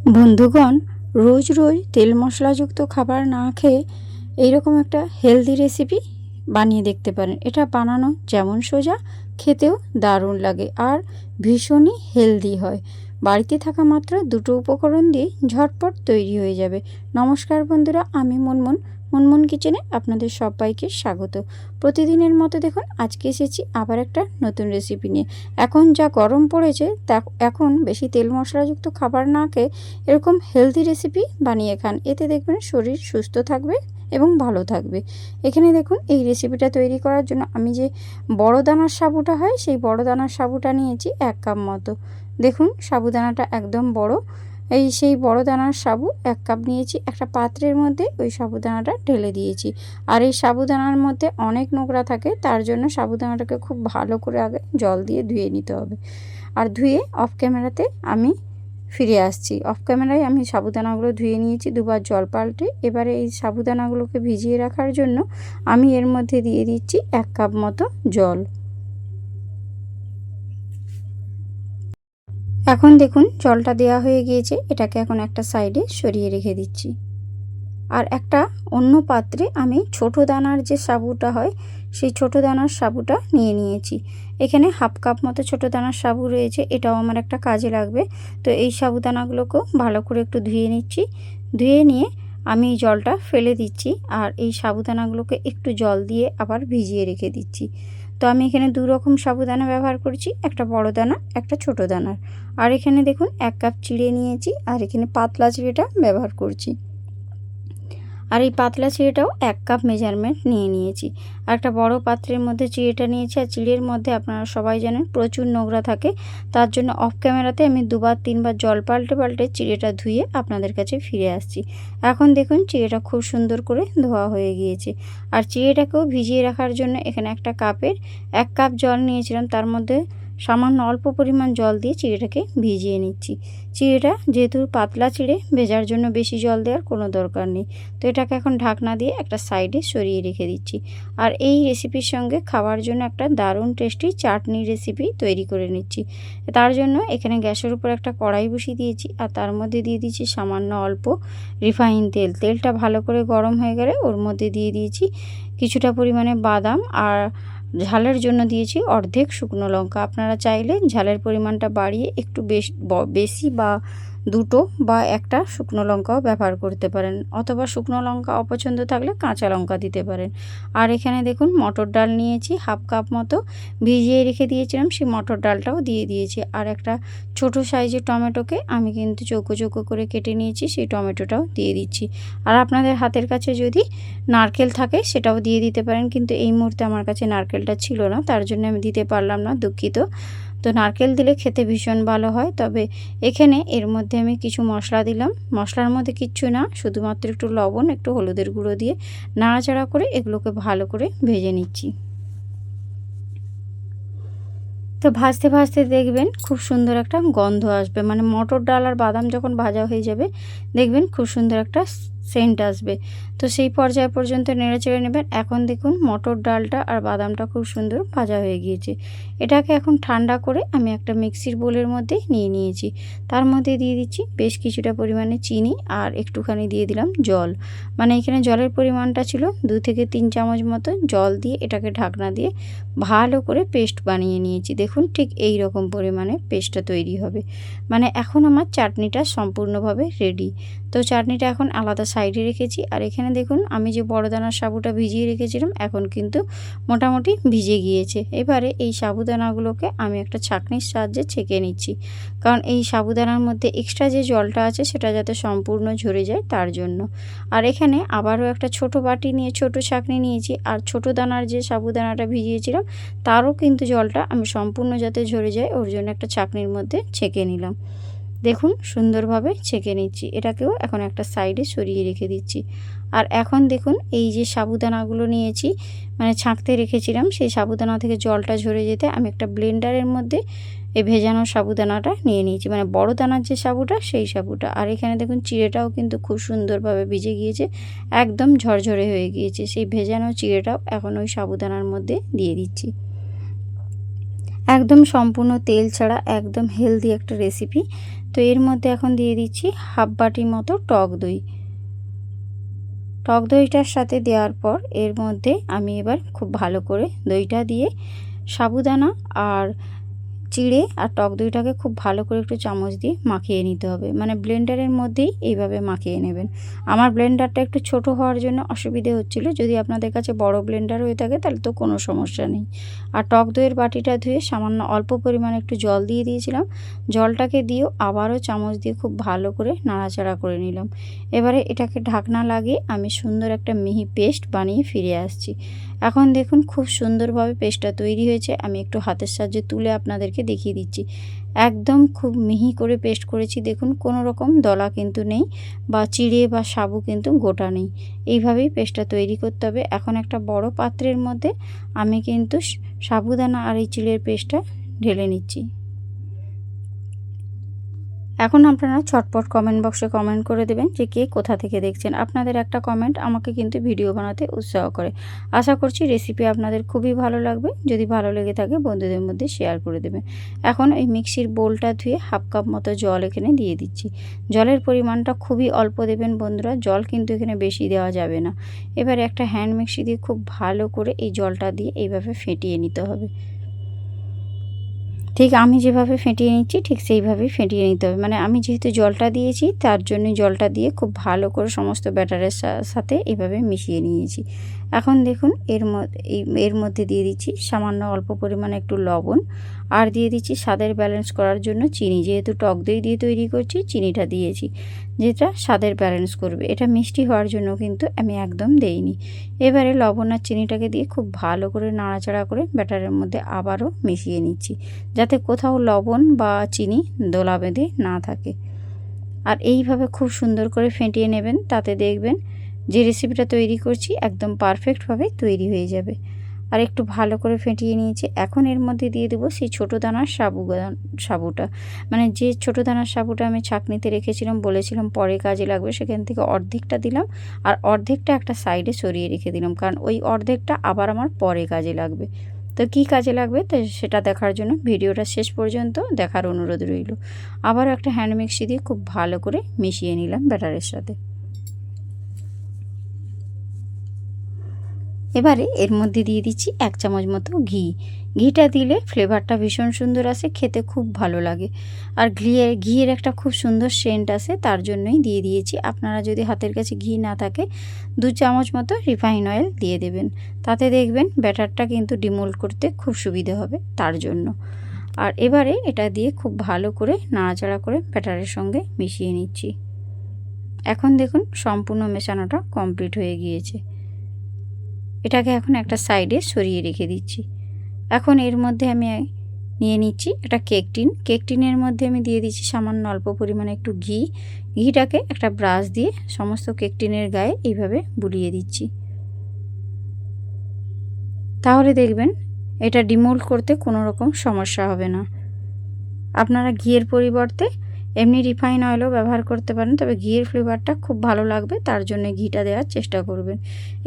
বন্ধুগণ, রোজ রোজ তেল মশলাযুক্ত খাবার না খেয়ে এইরকম একটা হেলদি রেসিপি বানিয়ে দেখতে পারেন। এটা বানানো যেমন সোজা, খেতেও দারুণ লাগে আর ভীষণই হেলদি হয়। বাড়িতে থাকা মাত্র দুটো উপকরণ দিয়ে ঝটপট তৈরি হয়ে যাবে। নমস্কার বন্ধুরা, আমি মুনমুন কিচেনে আপনাদের সবাইকে স্বাগত। প্রতিদিনের মতো দেখুন আজকে এসেছি আবার একটা নতুন রেসিপি নিয়ে। এখন যা গরম পড়েছে তা এখন বেশি তেল মশলাযুক্ত খাবার না খেয়ে এরকম হেলদি রেসিপি বানিয়ে খান। এতে দেখবেন শরীর সুস্থ থাকবে এবং ভালো থাকবে। এখানে দেখুন এই রেসিপিটা তৈরি করার জন্য আমি যে বড় দানার সাবুটা হয় সেই বড় দানার সাবুটা নিয়েছি 1 কাপ মতো। দেখুন সাবুদানাটা একদম বড়। সেই বড় দানার সাবু 1 কাপ নিয়েছি। একটা পাত্রের মধ্যে ওই সাবুদানাটা ঢেলে দিয়েছি। আর এই সাবুদানার মধ্যে অনেক নোংরা থাকে, তার জন্য সাবুদানাটাকে খুব ভালো করে আগে জল দিয়ে ধুয়ে নিতে হবে। আর ধুয়ে অফ ক্যামেরাতে আমি ফিরে আসছি। অফ ক্যামেরায় আমি সাবুদানাগুলো ধুয়ে নিয়েছি, দুবার জল পাল্টে। এবারে এই সাবুদানাগুলোকে ভিজিয়ে রাখার জন্য আমি এর মধ্যে দিয়ে দিচ্ছি 1 কাপ মতো জল। এখন দেখুন জলটা দেওয়া হয়ে গিয়েছে, এটাকে এখন একটা সাইডে সরিয়ে রেখে দিচ্ছি। আর একটা অন্য পাত্রে আমি ছোট দানার যে সাবুটা হয় সেই ছোট দানার সাবুটা নিয়ে নিয়েছি। এখানে 1/2 কাপ মতো ছোট দানার সাবু রয়েছে, এটাও আমার একটা কাজে লাগবে। তো এই সাবুদানাগুলোকেও ভালো করে একটু ধুয়ে নিচ্ছি। ধুয়ে নিয়ে আমি জলটা ফেলে দিচ্ছি আর এই সাবুদানাগুলোকে একটু জল দিয়ে আবার ভিজিয়ে রেখে দিচ্ছি। তো আমি এখানে 2 রকম সাবুদানা ব্যবহার করছি, একটা বড় দানা, একটা ছোট দানার। আর এখানে দেখুন 1 কাপ চিড়ে নিয়েছি আর এখানে পাতলা চিড়েটা ব্যবহার করছি। আর এই পাতলা চিড়েটাও 1 কাপ মেজারমেন্ট নিয়ে নিয়েছি। আর একটা বড় পাত্রের মধ্যে চিড়েটা নিয়েছি। আর চিড়ের মধ্যে আপনারা সবাই জানেন প্রচুর নোংরা থাকে, তার জন্য অফ ক্যামেরাতে আমি 2বার 3বার জল পাল্টে চিড়েটা ধুয়ে আপনাদের কাছে ফিরে আসছি। এখন দেখুন চিড়েটা খুব সুন্দর করে ধোয়া হয়ে গিয়েছে। আর চিড়েটাকেও ভিজিয়ে রাখার জন্য এখানে একটা কাপের 1 কাপ জল নিয়েছিলাম, তার মধ্যে সামান্য অল্প পরিমাণ জল দিয়ে চিড়েটাকে ভিজিয়ে নিচ্ছি। চিড়েটা যেহেতু পাতলা চিড়ে, ভেজার জন্য বেশি জল দেওয়ার কোনো দরকার নেই। তো এটাকে এখন ঢাকনা দিয়ে একটা সাইডে সরিয়ে রেখে দিচ্ছি। আর এই রেসিপির সঙ্গে খাওয়ার জন্য একটা দারুণ টেস্টি চাটনি রেসিপি তৈরি করে নিচ্ছি। তার জন্য এখানে গ্যাসের উপর একটা কড়াই বসিয়ে দিয়েছি আর তার মধ্যে দিয়ে দিচ্ছি সামান্য অল্প রিফাইন তেল। তেলটা ভালো করে গরম হয়ে গেলে ওর মধ্যে দিয়ে দিয়েছি কিছুটা পরিমাণে বাদাম আর ঝালের জন্য দিয়েছি অর্ধেক শুকনো লঙ্কা। আপনারা চাইলে ঝালের পরিমাণটা বাড়িয়ে একটু বেশি বা 2টো বা 1টা শুকনো লঙ্কাও ব্যবহার করতে পারেন, অথবা শুকনো লঙ্কা অপছন্দ থাকলে কাঁচা লঙ্কা দিতে পারেন। আর এখানে দেখুন মটর ডাল নিয়েছি 1/2 কাপ মতো, ভিজিয়ে রেখে দিয়েছিলাম, সেই মটর ডালটাও দিয়ে দিয়েছি। আর একটা ছোট সাইজের টমেটোকে আমি কিন্তু চৌকো চৌকো করে কেটে নিয়েছি, সেই টমেটোটাও দিয়ে দিচ্ছি। আর আপনাদের হাতের কাছে যদি নারকেল থাকে সেটাও দিয়ে দিতে পারেন, কিন্তু এই মুহূর্তে আমার কাছে নারকেলটা ছিল না, তার জন্য আমি দিতে পারলাম না, দুঃখিত। তো নারকেল দিলে খেতে ভীষণ ভালো হয়। তবে এখানে এর মধ্যে আমি কিছু মশলা দিলাম। মশলার মধ্যে কিচ্ছু না, শুধুমাত্র একটু লবণ, একটু হলুদের গুঁড়ো দিয়ে নাড়াচাড়া করে এগুলোকে ভালো করে ভেজে নিচ্ছি। তো ভাজতে ভাজতে দেখবেন খুব সুন্দর একটা গন্ধ আসবে, মানে মটর ডাল আর বাদাম যখন ভাজা হয়ে যাবে দেখবেন খুব সুন্দর একটা সেন্ট আসবে। তো সেই পর্যায় পর্যন্ত নেড়েচেড়ে নেবেন। এখন দেখুন মটর ডালটা আর বাদামটা খুব সুন্দর ভাজা হয়ে গিয়েছে। এটাকে এখন ঠান্ডা করে আমি একটা মিক্সির বোলের মধ্যে নিয়ে নিয়েছি। তার মধ্যে দিয়ে দিচ্ছি বেশ কিছুটা পরিমাণে চিনি আর একটুখানি দিয়ে দিলাম জল। মানে এখানে জলের পরিমাণটা ছিল 2 থেকে 3 চামচ মতো জল দিয়ে এটাকে ঢাকনা দিয়ে ভালো করে পেস্ট বানিয়ে নিয়েছি। দেখুন ঠিক এই রকম পরিমাণে পেস্টটা তৈরি হবে। মানে এখন আমার চাটনিটা সম্পূর্ণভাবে রেডি। তো চাটনিটা এখন আলাদা সাইডে রেখেছি। আর এখানে দেখুন আমি যে বড় দানার সাবুটা ভিজিয়ে রেখেছিলাম এখন কিন্তু মোটামুটি ভিজে গিয়েছে। এবারে এই সাবুদানাগুলোকে আমি একটা ছাঁকনির সাহায্যে ছেঁকে নিচ্ছি, কারণ এই সাবুদানার মধ্যে এক্সট্রা যে জলটা আছে সেটা যাতে সম্পূর্ণ ঝরে যায় তার জন্য। আর এখানে আবারও একটা ছোট বাটি নিয়ে ছোট ছাঁকনি নিয়েছি আর ছোট দানার যে সাবুদানাটা ভিজিয়েছিলাম তারও কিন্তু জলটা আমি সম্পূর্ণ যাতে ঝরে যায় ওর জন্য একটা ছাঁকনির মধ্যে ছেঁকে নিলাম। দেখুন সুন্দরভাবে ছেঁকে নিচ্ছি। এটাকেও এখন একটা সাইডে সরিয়ে রেখে দিচ্ছি। আর এখন দেখুন এই যে সাবুদানাগুলো নিয়েছি, মানে ছাঁকতে রেখেছিলাম, সেই সাবুদানা থেকে জলটা ঝরে যেতে আমি একটা ব্লেন্ডারের মধ্যে এই ভেজানো সাবুদানাটা নিয়ে নিয়েছি, মানে বড় দানার যে সাবুটা সেই সাবুটা। আর এখানে দেখুন চিড়েটাও কিন্তু খুব সুন্দরভাবে ভিজে গিয়েছে, একদম ঝরঝরে হয়ে গিয়েছে। সেই ভেজানো চিড়েটাও এখন ওই সাবুদানার মধ্যে দিয়ে দিচ্ছি। একদম সম্পূর্ণ তেল ছাড়া একদম হেলদি একটা রেসিপি। তো এর মধ্যে এখন দিয়ে দিচ্ছি হাফ বাটি মতো টক দই। টক দইটার সাথে দেওয়ার পর এর মধ্যে আমি এবার খুব ভালো করে দইটা দিয়ে সাবুদানা আর চিড়ে আর টক দইটাকে খুব ভালো করে একটু চামচ দিয়ে মাখিয়ে নিতে হবে, মানে ব্লেন্ডারের মধ্যেই এইভাবে মাখিয়ে নেবেন। আমার ব্লেন্ডারটা একটু ছোট হওয়ার জন্য অসুবিধে হচ্ছিল, যদি আপনাদের কাছে বড় ব্লেন্ডার হয়ে থাকে তাহলে তো কোনো সমস্যা নেই। আর টক দইয়ের বাটিটা ধুয়ে সামান্য অল্প পরিমাণে একটু জল দিয়ে দিয়েছিলাম, জলটাকে দিয়েও আবারও চামচ দিয়ে খুব ভালো করে নাড়াচাড়া করে নিলাম। এবারে এটাকে ঢাকনা লাগিয়ে আমি সুন্দর একটা মিহি পেস্ট বানিয়ে ফিরে আসছি। এখন দেখুন খুব সুন্দরভাবে পেস্টটা তৈরি হয়েছে। আমি একটু হাতের সাহায্যে তুলে আপনাদেরকে দেখিয়ে দিচ্ছি। একদম খুব মিহি করে পেস্ট করেছি, দেখুন কোনো রকম দলা কিন্তু নেই বা চিড়ে বা সাবু কিন্তু গোটা নেই। এইভাবেই পেস্টটা তৈরি করতে হবে। এখন একটা বড় পাত্রের মধ্যে আমি কিন্তু সাবুদানা আর এই চিড়ের পেস্টটা ঢেলে নিচ্ছি। এখন আপনারা চটপট কমেন্ট বক্সে কমেন্ট করে দেবেন যে কে কোথা থেকে দেখছেন। আপনাদের একটা কমেন্ট আমাকে কিন্তু ভিডিও বানাতে উৎসাহ করে। আশা করছি রেসিপি আপনাদের খুবই ভালো লাগবে। যদি ভালো লেগে থাকে বন্ধুদের মধ্যে শেয়ার করে দেবেন। এখন এই মিক্সির বোলটা ধুয়ে হাফ কাপ মতো জল এখানে দিয়ে দিচ্ছি। জলের পরিমাণটা খুবই অল্প দেবেন বন্ধুরা, জল কিন্তু এখানে বেশি দেওয়া যাবে না। এবার একটা হ্যান্ড মিক্সি দিয়ে খুব ভালো করে এই জলটা দিয়ে এইভাবে ফেটিয়ে নিতে হবে। ঠিক আমি যেভাবে ফেটিয়ে নিচ্ছি ঠিক সেইভাবেই ফেটিয়ে নিতে হবে, মানে আমি যেহেতু জলটা দিয়েছি তার জন্য জলটা দিয়ে খুব ভালো করে সমস্ত ব্যাটারের সাথে এইভাবে মিশিয়ে নিয়েছি। এখন দেখুন এর মধ্যে দিয়ে দিচ্ছি সামান্য অল্প পরিমাণে একটু লবণ, আর দিয়ে দিচ্ছি স্বাদের ব্যালেন্স করার জন্য চিনি। যেহেতু টক দই দিয়ে তৈরি করছি চিনিটা দিয়েছি, যেটা স্বাদের ব্যালেন্স করবে। এটা মিষ্টি হওয়ার জন্য কিন্তু আমি একদম দেইনি। এবারে লবণ আর চিনিটাকে দিয়ে খুব ভালো করে নাড়াচাড়া করে ব্যাটারের মধ্যে আবারও মিশিয়ে নিচ্ছি, যাতে কোথাও লবণ বা চিনি দোলা বেঁধে না থাকে। আর এইভাবে খুব সুন্দর করে ফেটিয়ে নেবেন, তাতে দেখবেন যে রেসিপিটা তৈরি করছি একদম পারফেক্টভাবে তৈরি হয়ে যাবে। আর একটু ভালো করে ফেটিয়ে নিয়েছি। এখন এর মধ্যে দিয়ে দেবো সেই ছোটো দানার সাবুটা, মানে যে ছোটো দানার সাবুটা আমি ছাঁকনিতে রেখেছিলাম, বলেছিলাম পরে কাজে লাগবে, সেখান থেকে অর্ধেকটা দিলাম আর অর্ধেকটা একটা সাইডে সরিয়ে রেখে দিলাম, কারণ ওই অর্ধেকটা আবার আমার পরে কাজে লাগবে। তো কী কাজে লাগবে তো সেটা দেখার জন্য ভিডিওটা শেষ পর্যন্ত দেখার অনুরোধ রইল। আবারও একটা হ্যান্ড মিক্সি দিয়ে খুব ভালো করে মিশিয়ে নিলাম ব্যাটারের সাথে। এবারে এর মধ্যে দিয়ে দিচ্ছি 1 চামচ মতো ঘি। ঘিটা দিলে ফ্লেভারটা ভীষণ সুন্দর আসে, খেতে খুব ভালো লাগে। আর ঘিয়ের একটা খুব সুন্দর সেন্ট আসে, তার জন্যই দিয়ে দিয়েছি। আপনারা যদি হাতের কাছে ঘি না থাকে 2 চামচ মতো রিফাইন অয়েল দিয়ে দেবেন, তাতে দেখবেন ব্যাটারটা কিন্তু ডিমোল্ড করতে খুব সুবিধে হবে তার জন্য। আর এবারে এটা দিয়ে খুব ভালো করে নাড়াচাড়া করে ব্যাটারের সঙ্গে মিশিয়ে নিচ্ছি। এখন দেখুন সম্পূর্ণ মেশানোটা কমপ্লিট হয়ে গিয়েছে। এটাকে এখন একটা সাইডে সরিয়ে রেখে দিচ্ছি। এখন এর মধ্যে আমি নিয়ে নিচ্ছি একটা কেক টিন। কেক টিনের মধ্যে আমি দিয়ে দিচ্ছি সামান্য অল্প পরিমাণে একটু ঘি। ঘিটাকে একটা ব্রাশ দিয়ে সমস্ত কেক টিনের গায়ে এইভাবে বুলিয়ে দিচ্ছি। তাহলে দেখবেন এটা ডিমোল্ড করতে কোনো রকম সমস্যা হবে না। আপনারা ঘিয়ের পরিবর্তে এমনি রিফাইন অয়েলও ব্যবহার করতে পারেন, তবে ঘিয়ের ফ্লেভারটা খুব ভালো লাগবে, তার জন্য ঘিটা দেওয়ার চেষ্টা করবেন।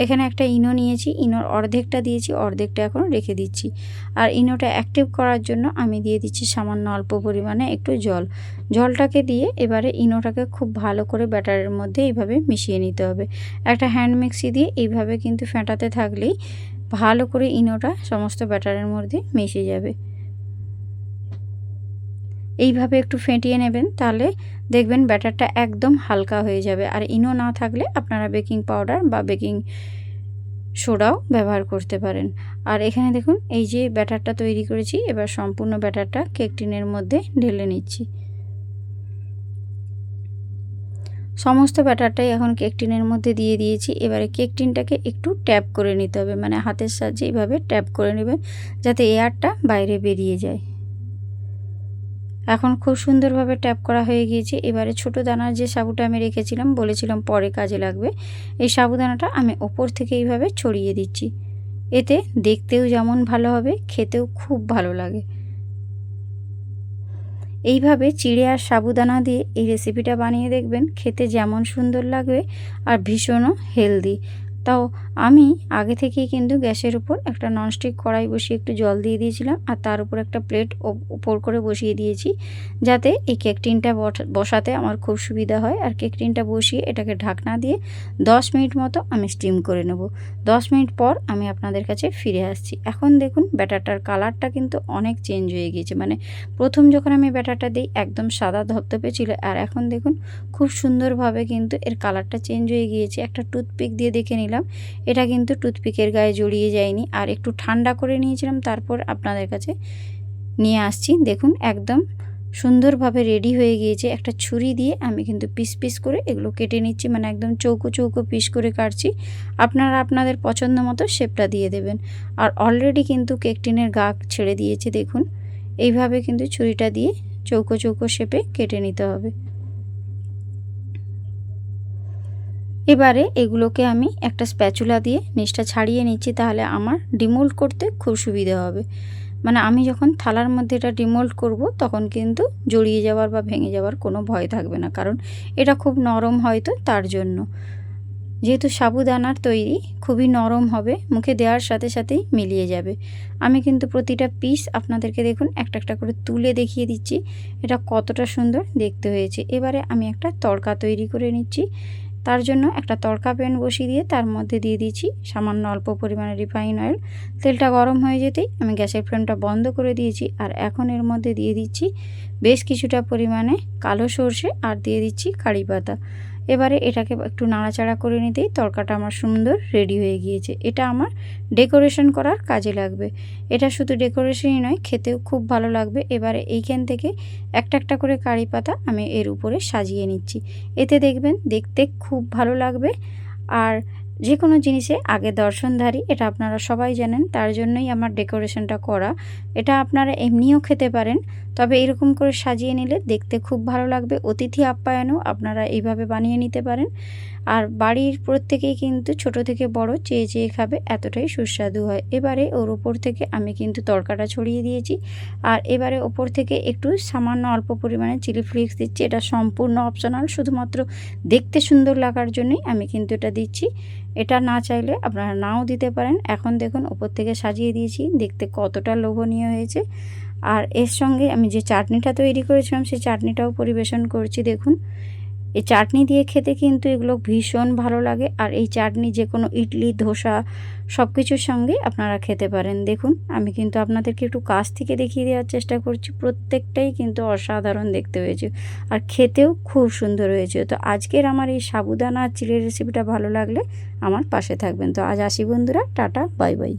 এখানে একটা ইনো নিয়েছি, ইনোর অর্ধেকটা দিয়েছি, অর্ধেকটা এখন রেখে দিচ্ছি। আর ইনোটা অ্যাক্টিভ করার জন্য আমি দিয়ে দিচ্ছি সামান্য অল্প পরিমাণে একটু জল। জলটাকে দিয়ে এবারে ইনোটাকে খুব ভালো করে ব্যাটারের মধ্যে এইভাবে মিশিয়ে নিতে হবে। একটা হ্যান্ড মিক্সি দিয়ে এইভাবে কিন্তু ফেটাতে থাকলেই ভালো করে ইনোটা সমস্ত ব্যাটারের মধ্যে মিশে যাবে। এইভাবে একটু ফেটিয়ে নেবেন, তাহলে দেখবেন ব্যাটারটা একদম হালকা হয়ে যাবে। আর ইনো না থাকলে আপনারা বেকিং পাউডার বা বেকিং সোডাও ব্যবহার করতে পারেন। আর এখানে দেখুন এই যে ব্যাটারটা তৈরি করেছি, এবার সম্পূর্ণ ব্যাটারটা কেক টিনের মধ্যে ঢেলে নিচ্ছি। সমস্ত ব্যাটারটাই এখন কেক টিনের মধ্যে দিয়ে দিয়েছি। এবারে কেক টিনটাকে একটু ট্যাপ করে নিতে হবে, মানে হাতের সাহায্যে এইভাবে ট্যাপ করে নেবেন, যাতে এয়ারটা বাইরে বেরিয়ে যায়। এখন খুব সুন্দরভাবে ট্যাপ করা হয়ে গিয়েছে। এবারে ছোটো দানার যে সাবুটা আমি রেখেছিলাম, বলেছিলাম পরে কাজে লাগবে, এই সাবুদানাটা আমি ওপর থেকে এইভাবে ছড়িয়ে দিচ্ছি। এতে দেখতেও যেমন ভালো হবে, খেতেও খুব ভালো লাগে। এইভাবে চিড়ে আর সাবুদানা দিয়ে এই রেসিপিটা বানিয়ে দেখবেন, খেতে যেমন সুন্দর লাগবে আর ভীষণও হেলদি। তাও আমি আগে থেকেই কিন্তু গ্যাসের উপর একটা ননস্টিক কড়াই বসিয়ে একটু জল দিয়ে দিয়েছিলাম, আর তার উপর একটা প্লেট উপর করে বসিয়ে দিয়েছি, যাতে এই কেক টিনটা বসাতে আমার খুব সুবিধা হয়। আর কেক টিনটা বসিয়ে এটাকে ঢাকনা দিয়ে 10 মিনিট মতো আমি স্টিম করে নেব। 10 মিনিট পর আমি আপনাদের কাছে ফিরে আসছি। এখন দেখুন ব্যাটারটার কালারটা কিন্তু অনেক চেঞ্জ হয়ে গিয়েছে, মানে প্রথম যখন আমি ব্যাটারটা দিই একদম সাদা ধপধপে ছিল, আর এখন দেখুন খুব সুন্দরভাবে কিন্তু এর কালারটা চেঞ্জ হয়ে গিয়েছে। একটা টুথপিক দিয়ে দেখে নিলাম, এটা কিন্তু টুথপিকের গায়ে জড়িয়ে যায়নি। আর একটু ঠান্ডা করে নিয়েছিলাম, তারপর আপনাদের কাছে নিয়ে আসছি। দেখুন একদম সুন্দরভাবে রেডি হয়ে গিয়েছে। একটা ছুরি দিয়ে আমি কিন্তু পিস পিস করে এগুলো কেটে নিচ্ছি, মানে একদম চৌকো চৌকো পিস করে কাটছি। আপনারা আপনাদের পছন্দ মতো শেপটা দিয়ে দেবেন। আর অলরেডি কিন্তু কেক টিনের গা ছেড়ে দিয়েছে, দেখুন এইভাবে কিন্তু ছুরিটা দিয়ে চৌকো চৌকো শেপে কেটে নিতে হবে। এবারে এগুলোকে আমি একটা স্প্যাচুলা দিয়ে নিচটা ছাড়িয়ে নিচ্ছি, তাহলে আমার ডিমোল্ড করতে খুব সুবিধা হবে। মানে আমি যখন থালার মধ্যে এটা ডিমোল্ড করব তখন কিন্তু জড়িয়ে যাওয়ার বা ভেঙে যাওয়ার কোনো ভয় থাকবে না, কারণ এটা খুব নরম হয়তো তার জন্য। যেহেতু সাবুদানার তৈরি খুবই নরম হবে, মুখে দেওয়ার সাথে সাথেই মিলিয়ে যাবে। আমি কিন্তু প্রতিটা পিস আপনাদেরকে দেখুন একটা একটা করে তুলে দেখিয়ে দিচ্ছি এটা কতটা সুন্দর দেখতে হয়েছে। এবারে আমি একটা তড়কা তৈরি করে নিচ্ছি। তার জন্য একটা তড়কা প্যান বসিয়ে দিয়ে তার মধ্যে দিয়ে দিচ্ছি সামান্য অল্প পরিমাণে রিফাইন অয়েল। তেলটা গরম হয়ে যেতেই আমি গ্যাসের ফ্লেমটা বন্ধ করে দিয়েছি, আর এখন এর মধ্যে দিয়ে দিচ্ছি বেশ কিছুটা পরিমাণে কালো সর্ষে আর দিয়ে দিচ্ছি কারি পাতা। এবারে এটাকে একটু নাড়াচাড়া করে নিতেই তরকাটা আমার সুন্দর রেডি হয়ে গিয়েছে। এটা আমার ডেকোরেশন করার কাজে লাগবে। এটা শুধু ডেকোরেশনই নয়, খেতেও খুব ভালো লাগবে। এবারে এইখান থেকে একটা একটা করে কারি পাতা আমি এর উপরে সাজিয়ে নিচ্ছি। এতে দেখবেন দেখতে খুব ভালো লাগবে। আর যে কোনো জিনিসে আগে দর্শনধারী, এটা আপনারা সবাই জানেন, তার জন্যই আমার ডেকোরেশনটা করা। এটা আপনারা এমনিও খেতে পারেন, তবে এরকম করে সাজিয়ে নিলে দেখতে খুব ভালো লাগবে। অতিথি আপ্যায়নও আপনারা এইভাবে বানিয়ে নিতে পারেন। আর বাড়ির প্রত্যেকেই কিন্তু ছোট থেকে বড় চেয়ে চেয়ে খাবে, এতটাই সুস্বাদু হয়। এবারে ওর ওপর থেকে আমি কিন্তু তড়কাটা ছড়িয়ে দিয়েছি, আর এবারে ওপর থেকে একটু সামান্য অল্প পরিমাণে চিলি ফ্লেক্স দিচ্ছি। এটা সম্পূর্ণ অপশনাল, শুধুমাত্র দেখতে সুন্দর লাগার জন্যই আমি কিন্তু এটা দিচ্ছি। এটা না চাইলে আপনারা নাও দিতে পারেন। এখন দেখুন ওপর থেকে সাজিয়ে দিয়েছি, দেখতে কতটা লোভনীয় হয়েছে। আর এর সঙ্গে আমি যে চাটনিটা তৈরি করেছিলাম সেই চাটনিটাও পরিবেশন করছি। দেখুন এই চাটনি দিয়ে খেতে কিন্তু এগুলো ভীষণ ভালো লাগে। আর এই চাটনি যে কোনো ইডলি, ধোসা সব কিছুর সঙ্গে আপনারা খেতে পারেন। দেখুন আমি কিন্তু আপনাদেরকে একটু কাছ থেকে দেখিয়ে দেওয়ার চেষ্টা করছি। প্রত্যেকটাই কিন্তু অসাধারণ দেখতে হয়েছে, আর খেতেও খুব সুন্দর হয়েছে। তো আজকের আমার এই সাবুদানা চিড়ের রেসিপিটা ভালো লাগলে আমার পাশে থাকবেন। তো আজ আসি বন্ধুরা, টাটা, বাই বাই।